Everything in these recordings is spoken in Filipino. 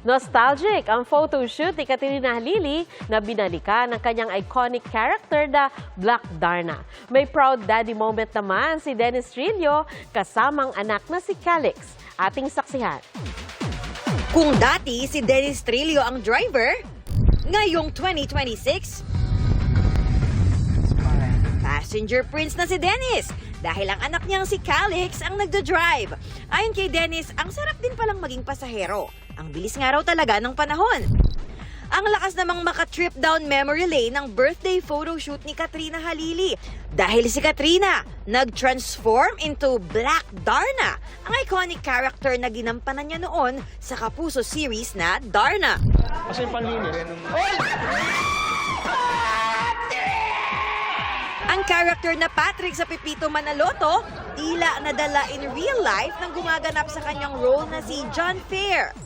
Nostalgic ang photoshoot ni Katrina Halili na binalikan ng kanyang iconic character na Black Darna. May proud daddy moment naman si Dennis Trillo kasamang anak na si Calix. Ating saksihan. Kung dati si Dennis Trillo ang driver, ngayong 2026, passenger prince na si Dennis dahil ang anak niyang si Calix ang nagdo-drive. Ayon kay Dennis, ang sarap din palang maging pasahero. Ang bilis nga raw talaga ng panahon. Ang lakas namang maka-trip down memory lane ng birthday photoshoot ni Katrina Halili. Dahil si Katrina nag-transform into Black Darna, ang iconic character na ginampanan niya noon sa Kapuso series na Darna. Kasi yung panlinis. Ang character na Patrick sa Pepito Manaloto, tila nadala in real life nang gumaganap sa kanyang role na si John Fair.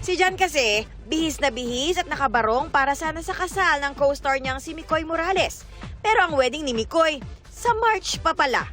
Si John kasi, bihis na bihis at nakabarong para sana sa kasal ng co-star niyang si Micoy Morales. Pero ang wedding ni Micoy, sa March pa pala.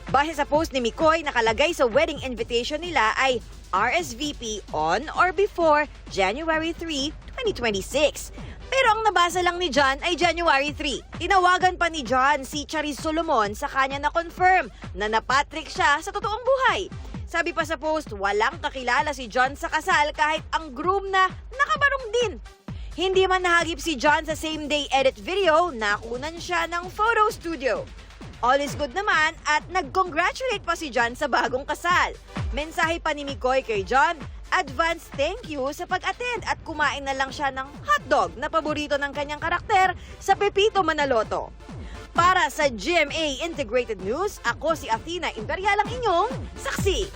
Base sa post ni Micoy, nakalagay sa wedding invitation nila ay RSVP on or before January 3, 2026. Pero ang nabasa lang ni John ay January 3. Tinawagan pa ni John si Charis Solomon sa kanya na confirm na napatrick siya sa totoong buhay. Sabi pa sa post, walang kakilala si John sa kasal kahit ang groom na nakabarong din. Hindi man nahagip si John sa same day edit video, nakunan siya ng photo studio. All is good naman at nag-congratulate pa si John sa bagong kasal. Mensahe pa ni Micoy kay John, advance thank you sa pag-attend at kumain na lang siya ng hotdog na paborito ng kanyang karakter sa Pepito Manaloto. Para sa GMA Integrated News, ako si Athena Imperial ang inyong saksi.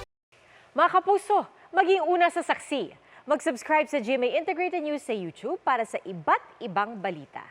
Mga kapuso, maging una sa saksi. Mag-subscribe sa GMA Integrated News sa YouTube para sa iba't ibang balita.